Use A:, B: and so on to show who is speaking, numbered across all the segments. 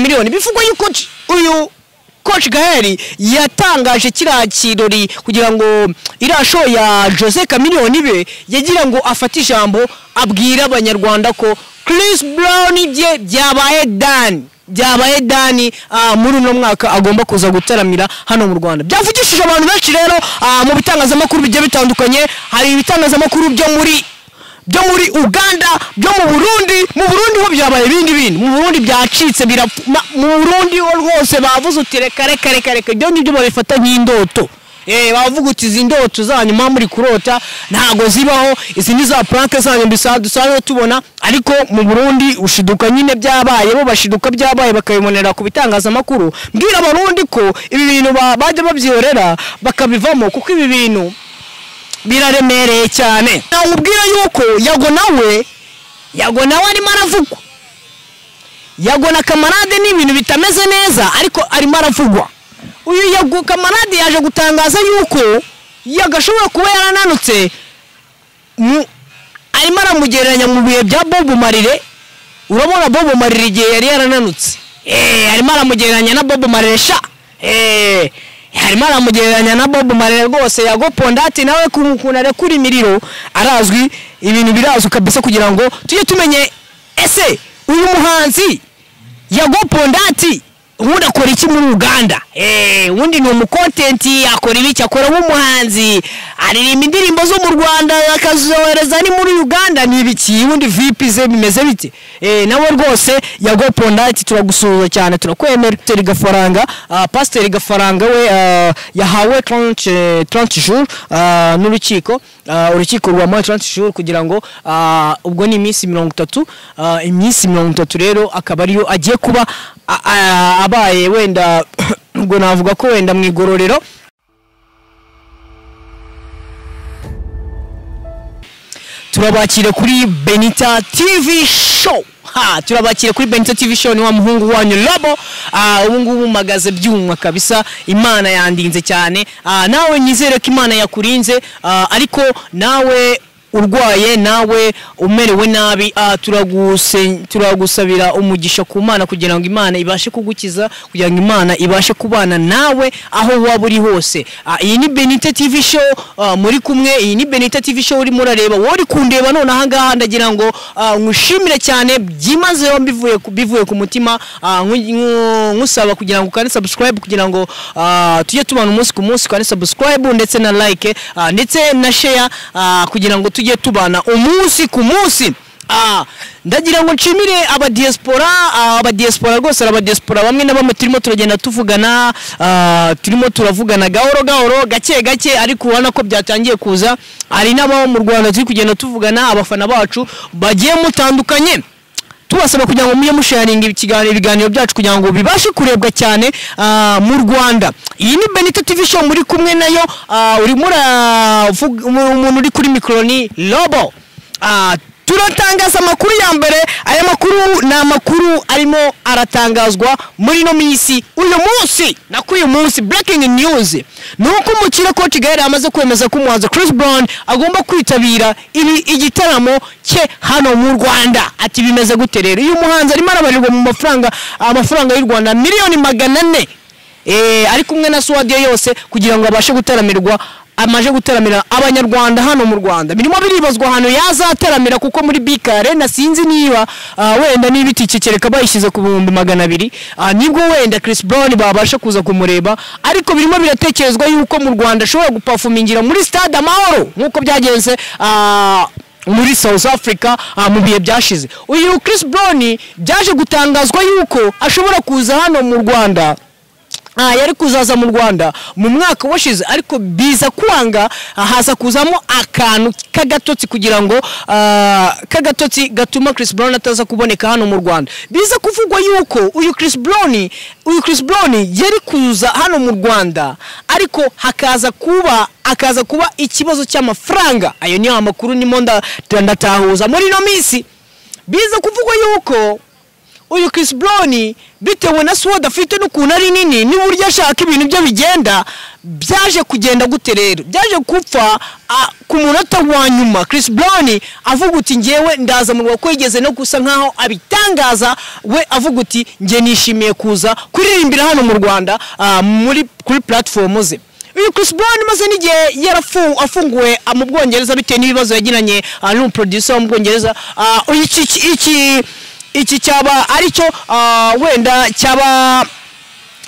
A: miliyoni bivugwa yuko uyu Coach Gael yatangaje kiriya kirori kugira ngo iriya show ya Jose Chameleone be yagira ngo afate ijambo abwira abanyarwanda ko Chris Brown byabaye dani muri uno mwaka agomba kuza gutaramira hano mu Rwanda. Byavugishije abantu benshi rero mu bitangazamakuru bigiye bitandukanye. Hari ibitangazamakuru byo muri Uganda, byo mu Burundi ho byabaye ibindi mu Burundi byacitse mu Burundi rwose bavuze uti reka ibyo ngibyo babifata nk'indoto. Bavuga uti izi ndoto zanyuma muri kurota ntago zibaho, izi ni za prank zanyu dusanzwe tubona, ariko mu Burundi ushiduka nyine byabaye, bo bashiduka byabaye bakabibonera ku bitangazamakuru. Mbwira abarundi ko ibi bintu bajya babyiyorera bakabivamo, kuko ibi bintu biraremereye cyane. Ubwira yuko Yago nawe arimo aravugwa. Yago na Kamarade ni ibintu bitameze neza, ariko arimo aravugwa. Uyu Yago Kamarade yaje gutangaza yuko yagashobora kuba yarananutse, arimo aramugereranya mu bihe bya Bob Marley. Urabona Bob Marley igihe yari yarananutse, arimo aramugereranya na Bob Marley sha. Harimo aramugereranya na Bob Marley rwose. Yago Pondati nawe kumukuna kuri imiriro arazwi, ibintu birazwi kabisa, kugira ngo tujye tumenye ese uyu muhanzi Yago Pondati ubundi akora iki muri Uganda. Ubundi ni umucontent, akora ibiki, akora nk'umuhanzi, aririmba indirimbo zo mu Rwanda akazohereza ni muri Uganda, ni ibiki ubundi VIP ze bimeze bite? Nawe rwose Yago Pondati turagusuhuza cyane, turakwemera. Pastor Gafaranga we yahawe 30 jours n'urukiko rwa 30 jours kugira ngo ubwo ni iminsi 30, iminsi 30 rero akaba ariyo agiye kuba abaye wenda ubwo navuga ko wenda mu igororero. Turabakire kuri Benita TV show. Turabakire kuri Benita TV show, ni wa muhungu wanyu Lobo. Ubu ngubu magaze byumwa kabisa, Imana yandinze cyane. Nawe nyizere ko Imana yakurinze, ariko nawe urwaye, nawe umerewe nabi, turagusabira umugisha ku Mana kugira ngo Imana ibashe kugukiza, kugira ngo Imana ibashe kubana nawe aho waba uri hose. Iyi ni Benita TV show muri kumwe, iyi ni Benita TV show uri murareba, wowe uri kundeba none aha ngaha, ndagira ngo ngushimire cyane byimazeho bivuye ku mutima, nkusaba kugira ngo ukane subscribe, kugira ngo tujye tubana umunsi ku munsi, ukane subscribe ndetse na like ndetse na share, kugira ngo tujye tubana umunsi ku munsi. Ndagira ngo nshimire abadiaspora rwose, abadiaspora bamwe na bamwe turimo turagenda tuvugana, turimo turavugana gahoro gake, ariko ubona ko byatangiye kuza. Hari n'abo mu Rwanda turi kugenda tuvugana, abafana bacu bagiye mutandukanye, tubasaba kugira ngo muye musharinga ibiganiro byacu kugira ngo bibashe kurebwa cyane mu Rwanda. Iyi ni Benita TV show muri kumwe nayo, umuntu uri kuri mikro ni Lobo. Turatangaza amakuru ya mbere. Aya makuru ni amakuru arimo aratangazwa muri no minsi, uyu munsi breaking news nuko umukire Coach Gael amaze kwemeza ko umuhanzi Chris Brown agomba kwitabira igitaramo cye hano mu Rwanda. Ati bimeze gute rero? Uyu muhanzi arimo arabarirwa mu amafaranga y'u Rwanda miliyoni 400, ari kumwe na Swadio yose kugira ngo abashe gutaramirwa, amaje gutaramira abanyarwanda hano mu Rwanda. Birimo biribazwa hano yazataramira, kuko muri BK Arena sinzi niba wenda n'ibiti cyekereka bayishize ku 200,000, nibwo wenda Chris Brown babasha kuza kumureba, ariko birimo biratekerezwa yuko mu Rwanda ashobora guperformingira muri Stade Amahoro nkuko byagenze muri South Africa mu bihe byashize. Uyu Chris Brown byaje gutangazwa yuko ashobora kuza hano mu Rwanda, yari kuzaza mu Rwanda mu mwaka washize, ariko biza kwanga, haza kuzamo akantu kagatotsi kugira ngo kagatotsi gatuma Chris Brown ataza kuboneka hano mu Rwanda. Biza kuvugwa yuko uyu Chris Brown yari kuza hano mu Rwanda, ariko akaza kuba ikibazo cy'amafaranga. Ayo niyo amakuru nimo ndatahuza muri no minsi. Biza kuvugwa yuko uyu Chris Brown bitewe na sword afite n'ukuntu ari nini n'uburyo ashaka ibintu byo bigenda byaje kugenda gute rero byaje kupfa ku munota wa nyuma Chris Brown avuga uti ngewe ndaza mu rwego yigeze no gusa nkaho abitangaza we avuga uti nge nishimiye kuza kuririmbira hano mu Rwanda kuri platform ze. Uyu Chris Brown maze n'igihe afunguwe mu Bwongereza bitewe n'ibibazo yagiranye n'umuproducer mu Bwongereza. Iki cyaba aricyo wenda cyaba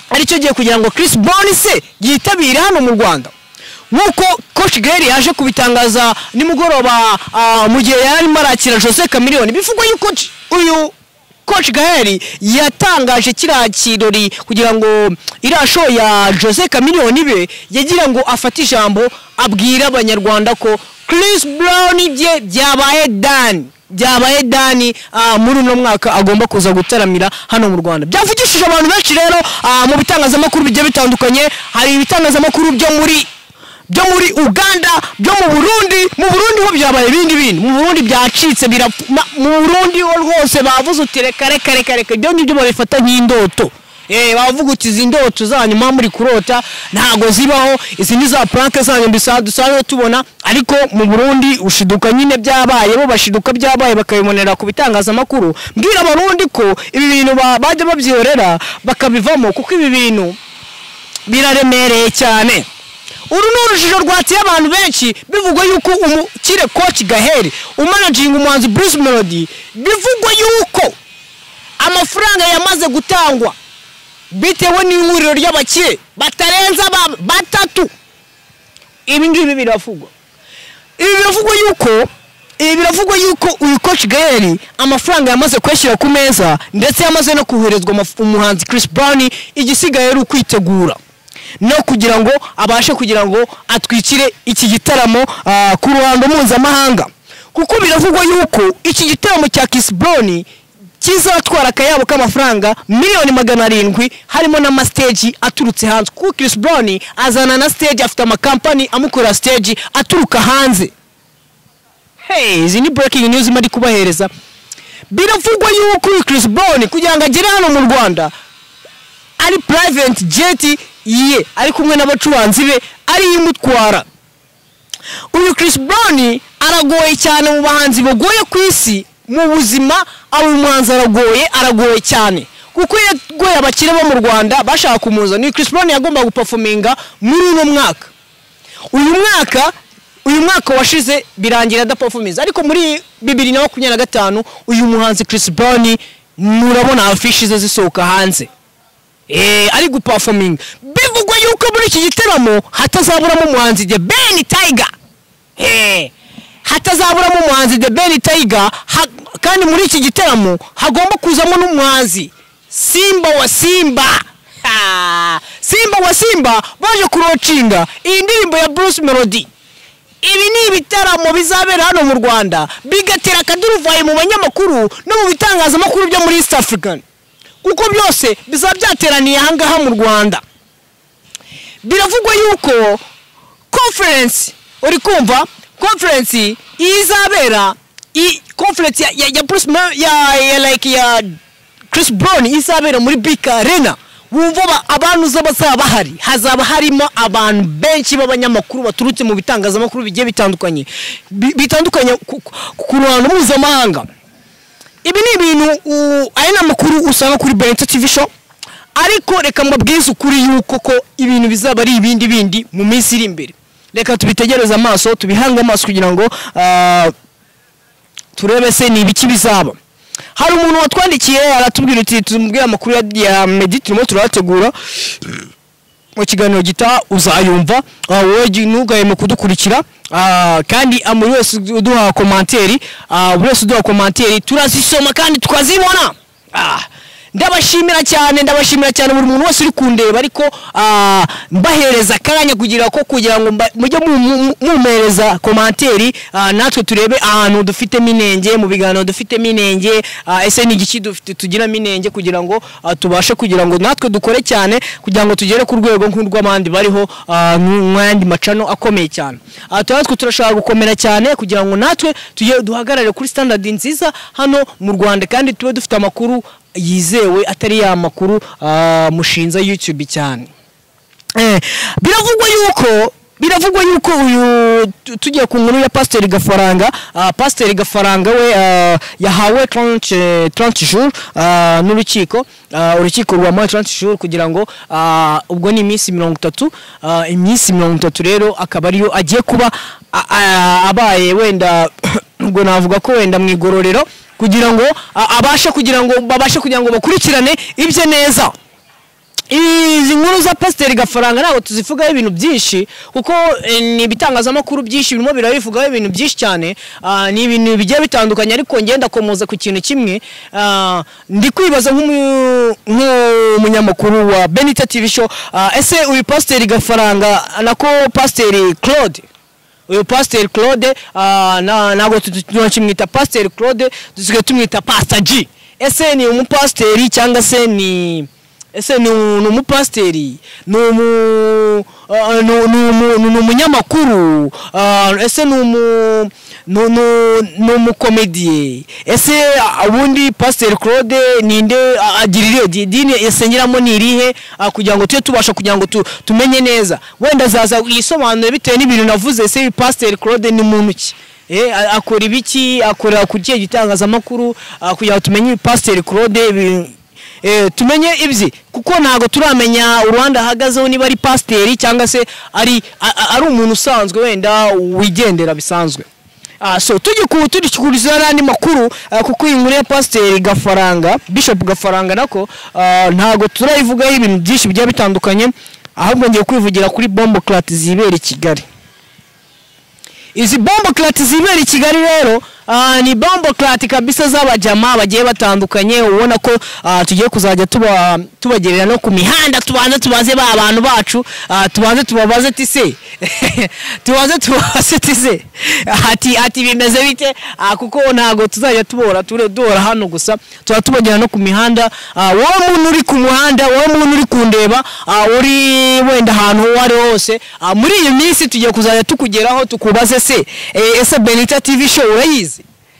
A: aricyo giye kugira ngo Chris Brown se yitabire hano mu Rwanda nkuko Coach Gael yaje kubitangaza nimugoroba mu gihe yari marakira Jose Chameleone. Bivugwa yuko uyu Coach Gael yatangaje kiriya kirori kugira ngo iriya show ya Jose Chameleone ibe yagira ngo afate ijambo abwira abanyarwanda ko Chris Brown byabaye dani muri uno mwaka agomba kuza gutaramira hano mu Rwanda. Byavugishije abantu benshi rero mu bitangazamakuru bigiye bitandukanye. Hari ibitangazamakuru byo muri Uganda, byo mu Burundi ho byabaye ibindi mu Burundi byacitse mu Burundi rwose bavuze uti reka ibyo ngibyo babifata nk'indoto. Bavuga uti izi ndoto zanyuma muri kurota ntago zibaho, izi ni za prank zanyu dusanzwe tubona. Ariko mu Burundi ushiduka nyine byabaye, bo bashiduka byabaye bakabibonera ku bitangazamakuru. Mbwira abarundi ko ibi bintu bajya babyiyorera bakabivamo kuko ibi bintu biraremereye cyane. Uru n'urujijo rwatiye abantu benshi bivugwa yuko umukire Coach Gael umanaging umuhanzi Bruce Melody bivugwa yuko amafaranga yamaze gutangwa bitewe n'ihuriro ry'abakire batarenza batatu. Ibi ngibi biravugwa yuko uyu Coach Gael amafaranga yamaze kweshyira ku meza ndetse yamaze no kuherezwa umuhanzi Chris Brown. Igisigaye ari ukwitegura no kugira ngo abashe kugira ngo atwikire iki gitaramo ku ruhando mpuzamahanga, kuko biravugwa yuko iki gitaramo cya Chris Brown kizatwara akayabo k'amafaranga miliyoni 700 harimo na stage aturutse hanze. Kuko Chris Brown azana na stage, afite amakampani amukora stage aturuka hanze. Izi ni breaking news mari kubahereza. Biravugwa yuko Chris Brown kugira ngo agere hano mu Rwanda ari private jet ye ari kumwe n'abacuranzi be ari imutwara. Uyu Chris Brown aragoye cyane mu bahanzi bagoye ku isi mu buzima. Abo umuhanzi aragoye cyane kuko yagoye abakire bo mu Rwanda bashaka kumuza. Ni Chris Brown yagomba guperforminga muri uno mwaka. Uyu mwaka washize birangira adaperforminga, ariko muri 2025 uyu muhanzi Chris Brown murabona afishes zisohoka hanze ari guperforminga. Bivugwa yuko muri iki gitaramo hatazaburamo umuhanzi The Ben Tiger. Hatazaburamo umuhanzi The Ben Tiger, kandi muri iki gitaramo hagomba kuzamo n'umuhanzi Simba wa Simba baje kurocinga iyi ndirimbo ya Bruce Melody. Ibi ni ibitaramo bizabera hano mu Rwanda bigatera akaduruvaye mu banyamakuru no mu bitangazamakuru byo muri East African, kuko byose bizabyateraniye ahangaha mu Rwanda. Biravugwa yuko conference izabera conference ya Bruce ya Chris Brown izabera muri BK Arena. Wumva abantu hazaba harimo abantu benshi b'abanyamakuru baturutse mu bitangazamakuru bigiye bitandukanye ku ruhando mpuzamahanga. Ibi ni ibintu ari n'amakuru usanga kuri Bento TV show, ariko reka mbabwize ukuri yuko ko ibintu bizaba ari ibindi mu minsi iri imbere. Reka tubitegereza amaso, tubihanga amaso kugira ngo turebe se ni ibiki bizaba. Hari umuntu watwandikiye aratubwira uti tumubwira amakuru ya Meddy turimo turategura mu kiganiro gita uzayumva. Wowe nugaye mu kudukurikira kandi amuri wese uduha commentaire turazisoma kandi tukazibona. Ndabashimira cyane buri muntu wese uri kundeba, ariko mbahereza akanya kugira ngo mujye mumereza commentaire natwe turebe ahantu dufite minenge mu biganiro dufite minenge. Ese ni igiki dufite tugira minenge kugira ngo tubashe kugira ngo natwe dukore cyane kugira ngo tugere ku rwego nk'urw'abandi bariho mwandi macano akomeye cyane. Natwe turashaka gukomera cyane kugira ngo natwe duhagarare kuri standard nziza hano mu Rwanda kandi tube dufite amakuru yizewe atari ya makuru mushinza YouTube cyane. Biravugwa yuko uyu tugiye ku nkuru ya Pasteur Gafaranga. Pasteur Gafaranga we yahawe 30 jours n'urukiko urukiko rwa 30 jours kugira ngo ubwo ni iminsi 30 iminsi 30 rero akaba ariyo agiye kuba abaye wenda ubwo navuga ko wenda mu igororero kugira ngo babashe kugira ngo bakurikirane ibye neza. Izi nkuru za Pasteur Gafaranga nabo tuzivugaho ibintu byinshi kuko ni ibitangazamakuru byinshi birimo birabivugaho ibintu byinshi cyane. Ni ibintu bigiye bitandukanye ariko ngenda komoza ku kintu kimwe. Ndi kwibaza nk'umunyamakuru wa Benita TV show, ese uyu Pasteur Gafaranga nako Pasteur Claude, uyu Pasteur Claude nago tunakimwita Pasteur Claude, dusigaye tumwita Pastor G. Ese ni umupasteri cyangwa se ni umupasteri, ni umunyamakuru, ese ni umukomediye, ese ubundi Pasteur Claude ninde agirire dini yasengeramo nirihe kugira ngo tujye tubasha kugira ngo tumenye neza wenda zaza yisobanure bitewe n'ibintu navuze. Ese Pasteur Claude ni muntu ki, akora ibiki, akora ku gihe gitangazamakuru kugira ngo tumenye Pasteur Claude tumenye ibyi kuko ntago turamenya uruhande ahagazeho niba ari pasteri cyangwa se ari umuntu usanzwe wenda wigendera bisanzwe. So tugikuriza n'andi makuru kuko inkuru ya Pasteur Gafaranga, Bishop Gafaranga nako ntago turayivugaho ibintu byinshi bigiye bitandukanye, ahubwo ngiye kwivugira kuri bombo clat zibera i Kigali. Izi bombo clat zibera i Kigali rero ni bombo clat kabisa z'abajama bagiye batandukanye. Ubona ko tugiye kuzajya tubagerera no ku mihanda, tubaze ba abantu bacu, tubabaze tise tise ati bimeze bite, kuko ntago tuzajya tubora hano gusa, tubagera no ku mihanda. Wowe muntu uri ku muhanda, wowe muntu uri kundeba, uri wenda ahantu wari hose, muri iyi minsi tugiye kuzajya tukugeraho tukubaze se ese Benita TV show urayizi?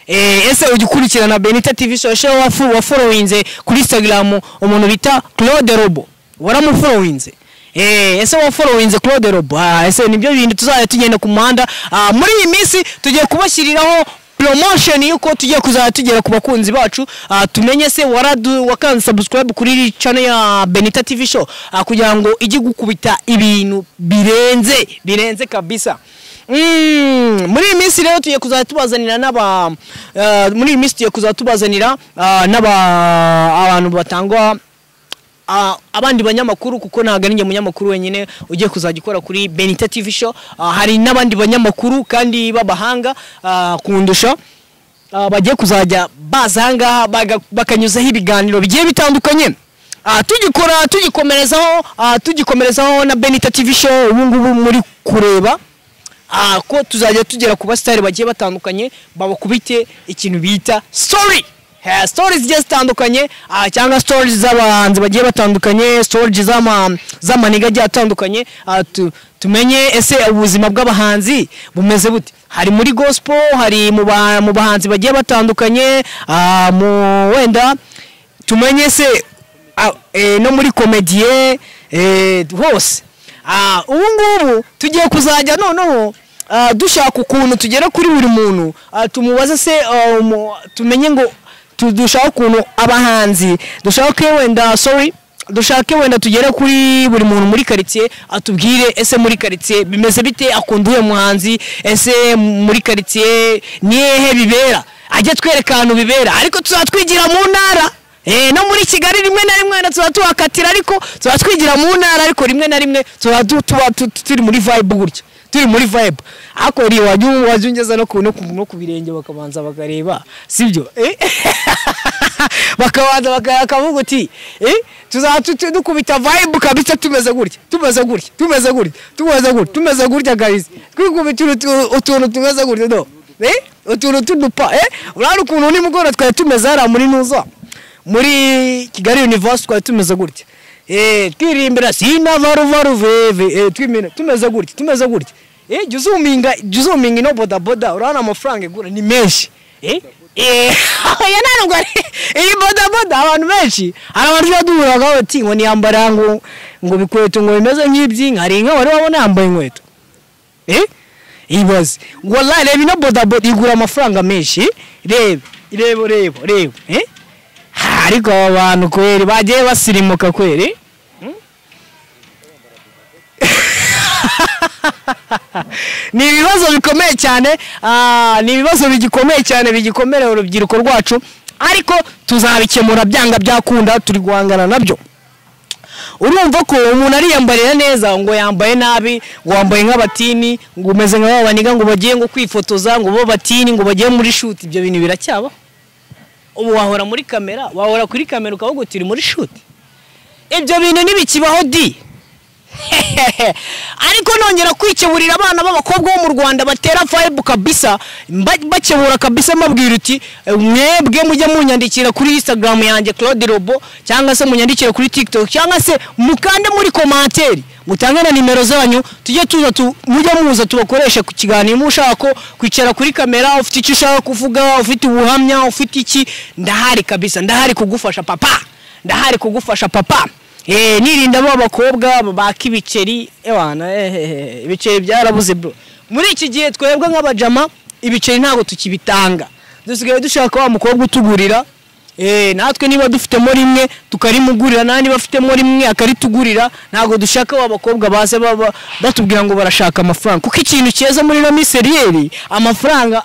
A: Ese ugikurikirana Benita TV show wa followinze kuri Instagram umuntu bita Claude Robo, waramufollowinze? Ese wa followinze Claude Robo? Ese nibyo bintu tuzajya tugenda ku muhanda. Muri iyi minsi tugiye kubashyiriraho promotion yuko tugiye kuzajya tugera ku bakunzi bacu, tumenye se wakanze subscribe kuri channel ya Benita TV show kugira ngo ijye gukubita ibintu birenze kabisa. Muri iyi minsi rero tugiye kuzajya tubazanira abantu batangwa abandi banyamakuru, kuko ntago ari njye munyamakuru wenyine ugiye kuzajya ukora kuri Benita TV show. Hari n'abandi banyamakuru kandi babahanga kundusha bagiye kuzajya bazanga bakanyuzaho ibiganiro bigiye bitandukanye. Tugikomerezaho na Benita TV show. Ubu ngubu muri kureba ko tuzajya tugera ku basitari bagiye batandukanye babakubite ikintu bita stories zigiye zitandukanye, cyangwa stories z'abahanzi bagiye batandukanye, stories z'amaniga agiye atandukanye. Tumenye ese ubuzima bw'abahanzi bumeze bute, hari muri gospel, hari mu bahanzi bagiye batandukanye, wenda tumenye se no muri komediye hose. Ubu ngubu tugiye kuzajya noneho dushaka ukuntu tugera kuri buri muntu, tumubaze se tumenye ngo dushaka ukuntu abahanzi dushake wenda tugere kuri buri muntu muri quartier, atubwire ese muri quartier bimeze bite, akunda uyu muhanzi, ese muri quartier nihe bibera, ajye twereka ahantu bibera. Ariko tuzatwigira mu ntara, no muri Kigali rimwe na rimwe tuzatuhakatira, ariko tuzatwigira mu ntara, ariko rimwe na rimwe turi muri vibe gutya, turi muri vibe. Ako ri wajungeza no ku birenge bakabanza bakareba, sibyo? Bakabanza bakavuga uti dukubita vibe kabisa, tumeze gutya guys, twikubita utuntu tumeze gutya no, utuntu tudupa. Urari ukuntu ni mugora twari tumeze ara muri nuza muri Kigali University, twari tumeze gutya, twirimbira sinavaruvaru veve, tumeze gutya. Juzuminga no boda urana amafaranga igura ni menshi, oya ntabwo iyi bodaboda abantu benshi hari abantu baduhuraga bati ngo niyambara ngo bikweto ngo bimeze nk'iby'inka hari inka wari wabona yambaye inkweto ibaze wallahi reba ino bodaboda igura amafaranga menshi reba ariko aba bantu kweri bagiye basirimuka kweri ni ibibazo bikomeye cyane ni ibibazo bigikomeye cyane bigikomerera urubyiruko rwacu ariko tuzabikemura byanga byakunda turi guhangana nabyo urumva ko umuntu ariyambarira neza ngo yambaye nabi ngo wambaye nk'abatini ngo umeze nk'abaniga ngo bagiye ngo kwifotoza ngo bo batini ngo bagiye muri shoot ibyo bintu biracyaba ubu wahora muri kamera wahora kuri kamera ukavuga uti uri muri shoot ibyo bintu nibikibaho di ariko nongera kwikeburira abana b'abakobwa bo mu Rwanda batera vibe kabisa bakebura kabisa mabwira uti mwebwe mujye munyandikira kuri Instagram yanjye Claude Robo cyangwa se munyandikira kuri TikTok cyangwa se mukande muri commentaire mutange na nimero zanyu tujye tuza mujye muza tubakoresha ku kiganiro mushaka ko kwicara kuri kamera ufite icyo ushaka kuvuga ufite ubuhamya ufite iki ndahari kabisa ndahari kugufasha papa ndahari kugufasha papa nirinda abo bakobwa bakibiceri ibiceri byarabuze bro muri iki gihe twebwe nk'abajama ibiceri ntago tukibitanga dusigaye dushaka wa mukobwa utugurira natwe niba dufitemo rimwe tukarimugurira nani bafitemo rimwe akaritugurira ntago dushaka wa bakobwa baze batubwira ngo barashaka amafaranga kuko ikintu cyeza muri no miseriyeri amafaranga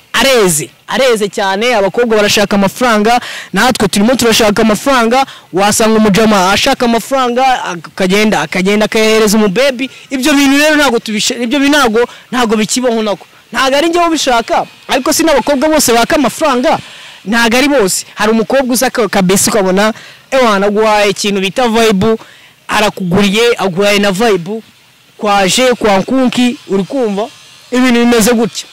A: areze cyane abakobwa barashaka amafaranga natwe turimo turashaka amafaranga wasanga umujama ashaka amafaranga akagenda akahereza umubebi ibyo bintu rero ntago ibyo ntago bikibaho nako ntago ari njyewe bishaka ariko si n'abakobwa bose baka amafaranga ntago ari bose hari umukobwa usaka kabisa ukabona aguhaye ikintu bita vibe arakuguriye aguhaye na vibe kwaje kwa nkunki uri kumva ibintu bimeze gutya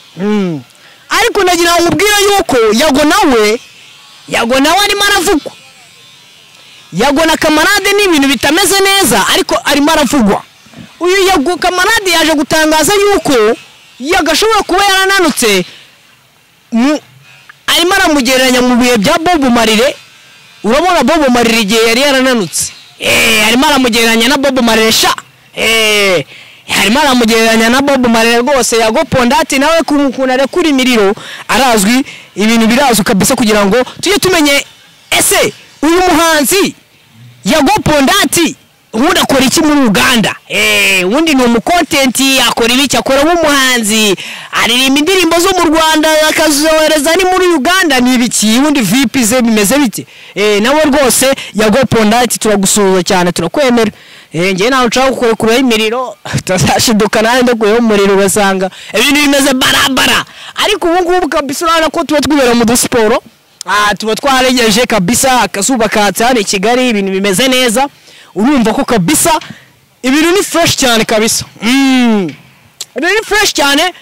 A: ariko nagira ngo ubwire yuko yago nawe arimo aravugwa yago na kamarade ni ibintu bitameze neza ariko arimo aravugwa uyu yago kamarade yaje gutangaza yuko yagashobora kuba yarananutse arimo aramugereranya mu bihe bya Bob Marley urabona Bob Marley igihe yari yarananutse arimo aramugereranya na Bob Marley harimo aramugereranya na Bob Marley rwose yago pondati nawe kumukuna rekuri imiriro arazwi ibintu birazwi kabisa kugira ngo tujye tumenye ese uyu muhanzi yago pondati ubundi akora iki muri Uganda ubundi ni umucontent akora ibiki akora nk'umuhanzi aririmba indirimbo zo mu Rwanda akazohereza ni muri Uganda ni ibiki ubundi VIP ze bimeze bite nawe rwose yago pondati turagusuhuza cyane turakwemera ngiye nawe nshaka gukora imiriro tutazashiduka nawe ndaguyeho umuriro ugasanga ibintu bimeze barabara ariko ubu ngubu kabisa urabona ko tuba twibera mu dusiporo tuba twaregeje kabisa akazuba katse hano i Kigali ibintu bimeze neza urumva ko kabisa ibintu ni fresh cyane kabisa ibintu ni fresh cyane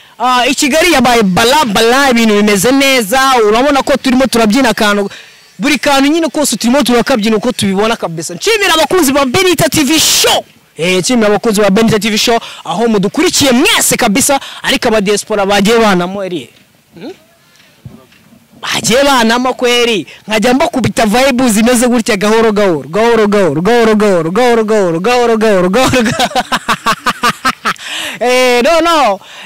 A: i Kigali yabaye bala ibintu bimeze neza urabona ko turimo turabyina kantu buri kantu nyine kose turimo turakabyina uko tubibona kabisa nshimira abakunzi ba Benita TV show nshimira abakunzi ba Benita TV show aho mudukurikiye mwese kabisa ariko aba diaspora bagiye banamo bagiye banamo kweri nkajya mbakubita vibe zimeze gutya gahoro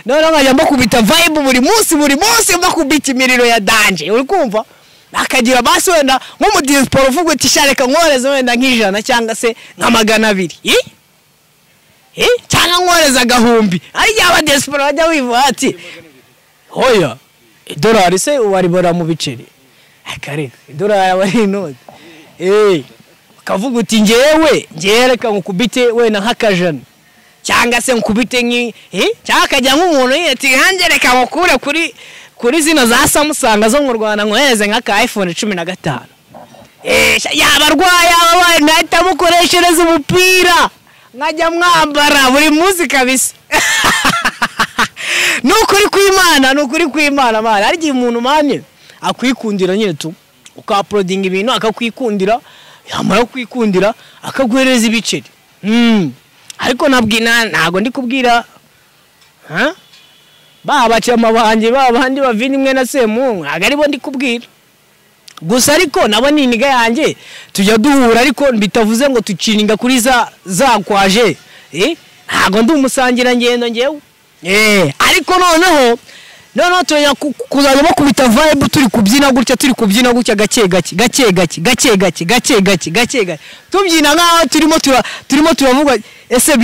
A: no nkajya mbakubita vibe buri munsi mbakubita imiriro ya danje uri kumva akagira basi wenda mu diaspora uvuga uti shareka nkoreza wenda nk'ijana cyangwa se nka 200 cyangwa nkoreza gahumbi ari yaba diaspora bajya wivuga ati hoya dolari se waribora mu biceri akareka dolari abari inoti kavuga uti ngewe reka nkukubite wenda nk'akajana cyangwa se nkubite cyangwa akajya nk'umuntu ati hanjye reka nkukure kuri zino za Samsung zo mu Rwanda nkohereze nk'aka iPhone 15 yaba arwaye nahita mukoreshereza umupira nkajya mwambara buri munsi kabisa nukuri kw'Imana mara ari gihe umuntu manye akwikundira nyine tu ukauploading ibintu akakwikundira yamara kwikundira akaguhereza ibiceri ariko ntago ndi kubwira babacama banje babandi bavini imwe na Semungu agaribo ndi kubwira gusa ariko nabo ni iniga yanjye tujya duhura ariko bitavuze ngo tucininga kuri za kwaje ntago ndi umusangira ngendo ngewe ariko noneho turajya kuzajya bakubita vibe turi kubyina gutya gake gake tubyina nkaho turimo turavuga ese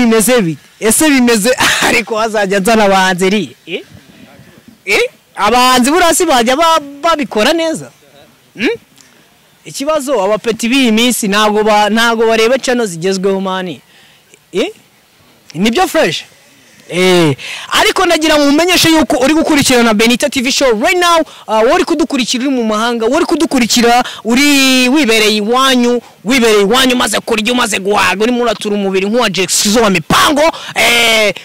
A: bimeze ariko hazajya nzana abahanzi abahanzi burasi bajya babikora neza ikibazo abapeti b'iyi minsi ntago bareba channel zigezweho mani nibyo fresh ariko nagira ngo umenyeshe yuko uri gukurikirana Benita TV show right now wari kudukurikira uri mu mahanga wari kudukurikira uri wibereye iwanyu maze kurya maze guhaga uri muratura umubiri nk'uwa Jackson wa mipango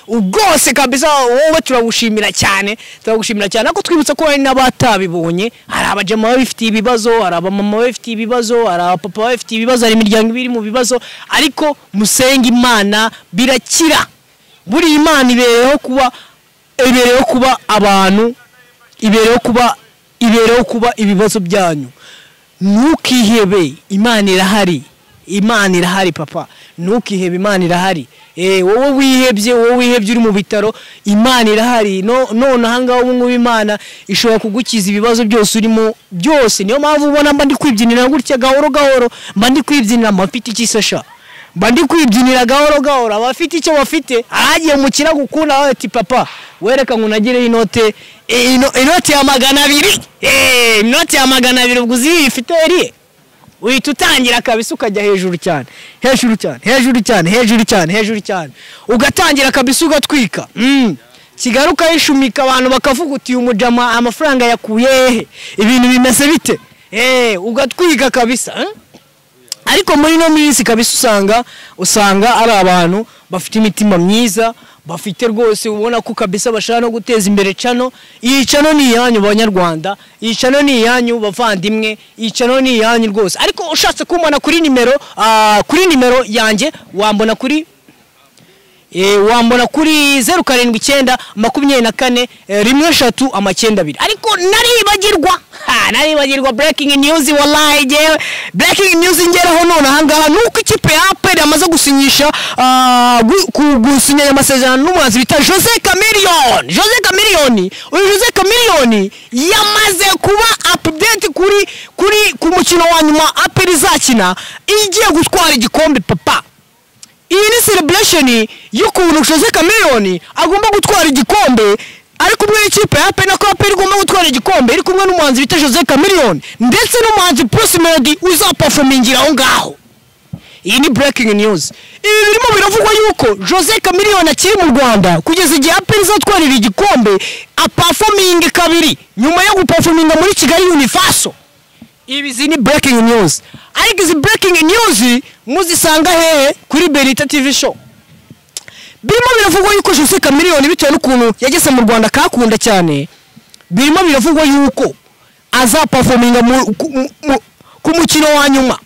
A: ugose kabisa wowe turagushimira cyane ko twibutsa ko hari n'abatabibonye hari abajama bafite ibibazo hari abamama bafite ibibazo hari abapapa bafite ibibazo hari imiryango ibiri mu bibazo ariko musenga Imana birakira buri Imana ibereho kuba abantu ibereho kuba ibibazo byanyu ntukihebe Imana irahari papa ntukihebe Imana irahari wowe wihebye uri mu bitaro Imana irahari none ahangaho ubu Imana ishobora kugukiza ibibazo byose urimo byose niyo mpamvu ubona mba ndi kwibyinira gutya gahoro mba ndi kwibyinira mafite ikisasha bandi kwibyinira gahoro abafite icyo bafite ahagiye mu kira gukunda ati papa wereka ngo nagire inote ya 200 inote ya 200 ubwo uzifite eri uhita utangira kabisa ukajya hejuru cyane ugatangira kabisa ugatwika kigaruka yishumika abantu bakavuga uti umujama amafaranga yakuye ibintu bimeze bite ugatwika kabisa ariko muri no minsi kabisa usanga ari abantu bafite imitima myiza bafite rwose ubona ko kabisa bashaka no guteza imbere cano iyi cano ni yanyu banyarwanda iyi cano ni yanyu bavandimwe iyi cano ni yanyu rwose ariko ushatse kumbona kuri nimero yanjye wambona kuri 0794 24 ariko naribagirwa breaking news wallahi breaking news ngeraho none ahangaha nuko ikipe ya APR yamaze gusinyisha gusinya amasezerano n'umuhanzi bita Jose Chameleone yamaze kuba update ku mukino wa nyuma APR izakina igiye gutwara igikombe papa iyi ni celebration y'ukuntu Jose Chameleone agomba gutwara igikombe ariko kumwe n'ikipe ya APR nako APR igomba gutwara igikombe iri kumwe n'umuhanzi bita Jose Chameleone ndetse n'umuhanzi Bruce Melody uzaperformingira aho ngaho. Iyi ni breaking news. Ibi birimo biravugwa yuko Jose Chameleone akiri mu Rwanda kugeza igihe APR izatwarira igikombe aperforming kabiri nyuma yo guperforminga muri Kigali Unifaso. Ibi zini breaking news. Ariko izi breaking news muzisanga hehe kuri Benita TV show. Birimo biravugwa yuko Jose Chameleone bitewe n'ukuntu yageze mu Rwanda kakunda cyane. Birimo biravugwa yuko azaperforminga ku mukino wa nyuma.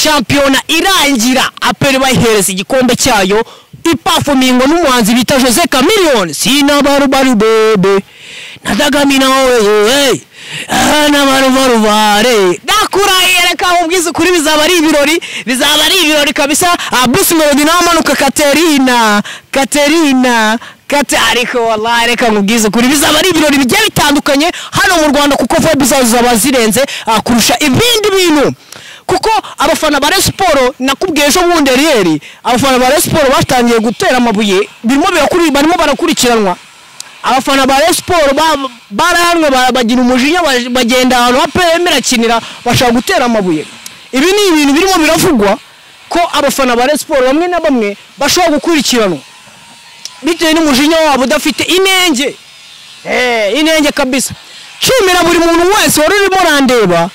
A: Championa irangira APR bayihereza igikombe cyayo iperforminga n'umuhanzi bita Jose Chameleone sinabarubaru bebe nadagamina wewe ana barubare dakurayereka ubwiza kuri bizaba ari ibirori kabisa. Bruce Melody namanuka Katerina ariko wallahi reka ngubwiza kuri bizaba ari ibirori bigiye bitandukanye hano mu Rwanda kuko vibe zaba zirenze kurusha ibindi bintu. Kuko abafana ba Sport nakubwiye ejo bundi rero abafana ba Sport batangiye gutera amabuye barimo barakurikiranwa. Abafana ba Sport barahanwe bagira umujinya bagenda ahantu APR kinira bashaka gutera amabuye. Ibi ni ibintu birimo biravugwa ko abafana ba Sport bamwe na bamwe bashaka gukurikiranwa bitewe n'umujinya wabo udafite inenge kabisa. Shimira buri muntu wese wari urimo randeba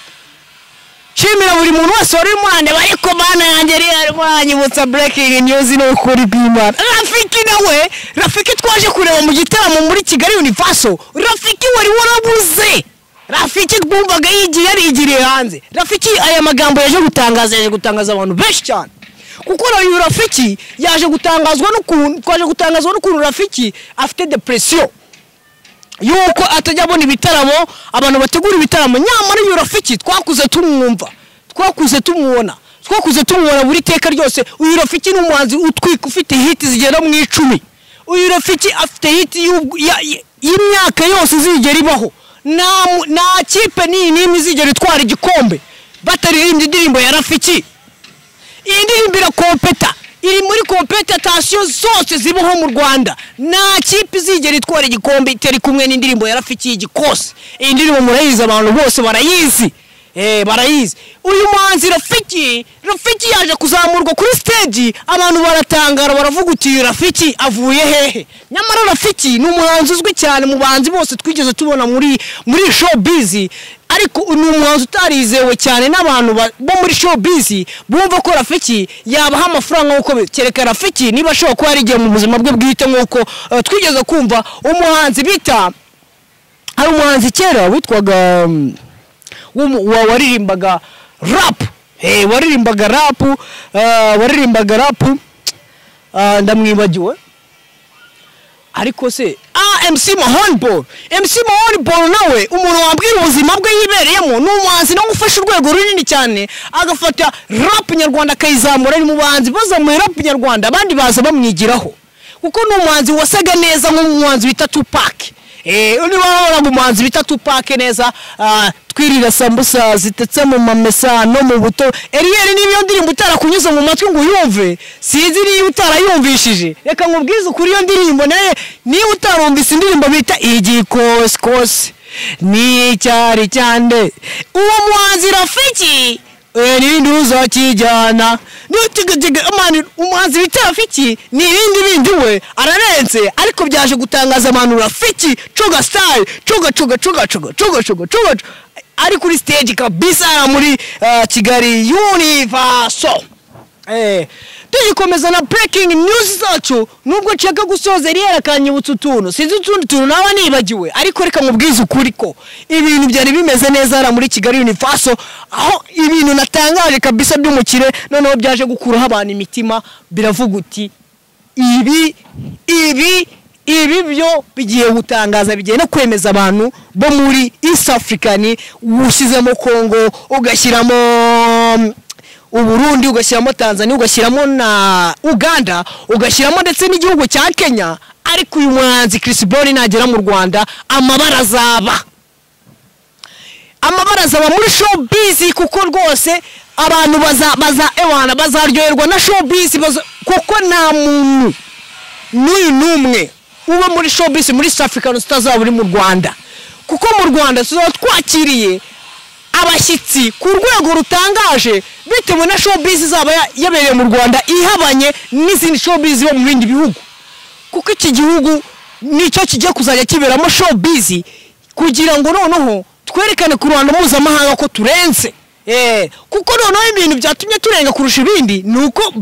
A: ariko bana yanjye rwanyibutsa breaking news no kuri bw'Imana. Rafiki twaje kureba mu gitaramo muri Kigali Unifaso. Rafiki wari warabuze. Rafiki twumvaga yarigiriye hanze. Rafiki aya magambo yaje gutangaza abantu benshi cyane. Kuko uyu Rafiki yaje gutangazwa n'ukuntu Rafiki afite depression. yuko atajya abona ibitaramo abantu bategura ibitaramo nyamara uyu Rafiki twakuze tumwumva twakuze tumubona buri teka ryose. Uyu Rafiki n'umuhanzi utwika ufite hit zigera mu 10. Uyu Rafiki afite hit y'imyaka yose zigera ibaho. Na kipe n'imwe izigera itwara igikombe bataririmbye indirimbo ya Rafiki. Iyi ndirimbo irakompeta, iri muri competition zose zibaho mu Rwanda. Na kipe izigera itwara igikombe itari kumwe n'indirimbo ya Rafiki y'igikose. Iyi ndirimbo murayizi, abantu bose barayizi. Barayizi. Uyu muhanzi Rafiki yaje kuzamurwa kuri stage, abantu baratangara baravuga uti Rafiki avuye hehe. Nyamara Rafiki ni umuhanzi uzwi cyane mu banzi bose twigeze tubona muri showbiz, ariko ni umuhanzi utarizewe cyane n'abantu bo muri showbiz bumva ko Rafiki yabaha amafaranga uko kereka Rafiki niba ashobora kuba yarigiye mu buzima bwe bwite nk'uko twigeze kumva umuhanzi bita, hari umuhanzi kera witwaga waririmbaga rap, waririmbaga rap ndamwibagiwe ariko se MC Mahonball nawe umuntu wambwira ubuzima bwe yibereyemo n'umuhanzi no gufasha urwego runini cyane agafata rap nyarwanda akayizamura. Ni mu bahanzi bazamuye rap nyarwanda abandi baza bamwigiraho kuko n'umuhanzi wasaga neza nk'umuhanzi bita Tupac. Niba umuhanzi bita Tupac neza, twirira sambusa zitetse mu mamesa no mu buto. Eriel niyo ndirimbo utarakunyuza mu matwi ngo uyumve, sinzi niyo utarayumvishije. Reka nkubwize ukuri iyo ndirimbo naye niyo utarumvise indirimbo bita igikoskose ni cyari cyande. Uwo muhanzi Rafiki n'ibindi uzakijyana umuhanzi bita Rafiki n'ibindi we ararenze, ariko byaje gutangaza abantu Rafiki coga style coga ari kuri stage kabisa muri Kigali Universal. Tugikomeza na breaking news zacu, nubwo nshaka gusoza Eriel kanyibutsa utuntu sinzi utundi tuntu nawe nibagiwe, ariko reka nkubwize ukuri ko ibintu byari bimeze neza ara muri Kigali Universal, aho ibintu natangaje kabisa by'umukire noneho byaje gukuraho abantu imitima, biravuga uti ibi byo bigiye gutangaza, bigiye no kwemeza abantu bo muri East African, ushyizemo Congo, ugashyiramo Uburundi, ugashyiramo Tanzania, ugashyiramo na Uganda, ugashyiramo ndetse n'igihugu cya Kenya. Ariko uyu muhanzi Chris Brown nagera mu Rwanda amabara azaba muri showbiz, kuko rwose abantu bazaryoherwa na showbiz kuko nta muntu n'umwe uba muri showbiz muri South Africa utazaba uri mu Rwanda, kuko mu Rwanda tuzaba twakiriye abashyitsi ku rwego rutangaje bitewe na showbiz zaba yabereye mu Rwanda ihabanye n'izindi showbiz bo mu bindi bihugu, kuko iki gihugu nicyo kijya kuzajya kiberamo showbiz kugira ngo noneho twerekane ku Rwanda mpuzamahanga ko turenze. Kuko noneho ibintu byatumye turenga kurusha ibindi nuko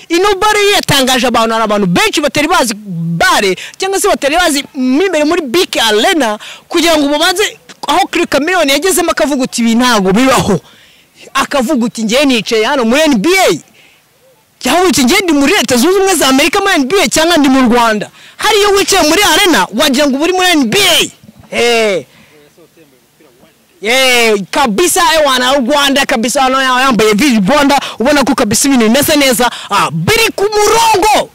A: ino bare yatangaje abantu benshi batari bazi bare cyangwa se batari bazi imbere muri BK Arena, kugira ngo babanze aho Chameleone yagezemo akavuga uti ibi ntago bibaho, akavuga uti ngiye nicaye hano muri NBA, cyangwa uti ngiye ndi muri Leta Zunze Ubumwe za Amerika muri NBA cyangwa ndi mu Rwanda. Hari iyo wicaye muri Arena wagira ngo uri muri NBA. Kabisa ewana Rwanda kabisa no yambaye Vigi Bonda, ubona ko kabisa ibintu bimeze neza biri ku murongo.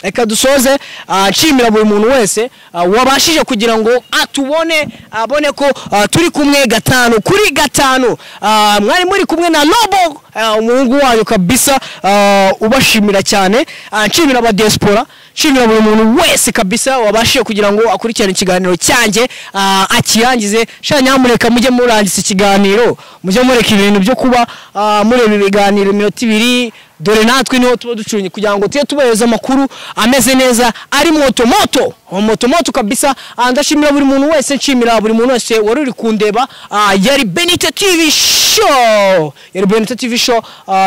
A: Reka dusoze nshimira buri muntu wese wabashije kugira ngo abone ko turi kumwe 5 kuri 5. Mwari muri kumwe na Lobo umuhungu wayo kabisa, ubashimira cyane. Nshimira aba diaspora, nshimira buri muntu wese kabisa wabashije kugira ngo akurikirane ikiganiro cyanjye akiyangize. Nyamuneka mujye murangiza ikiganiro, mujye mureka ibintu byo kuba mureba ibiganiro iminota 2, dore natwe niho tuba ducunye kugira ngo tubereze amakuru ameze neza ari moto kabisa. Ndashimira buri muntu wese, nshimira buri muntu wese wari uri kundeba. Yari Benita TV show,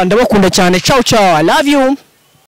A: ndabakunda cyane. Ciao, I love you.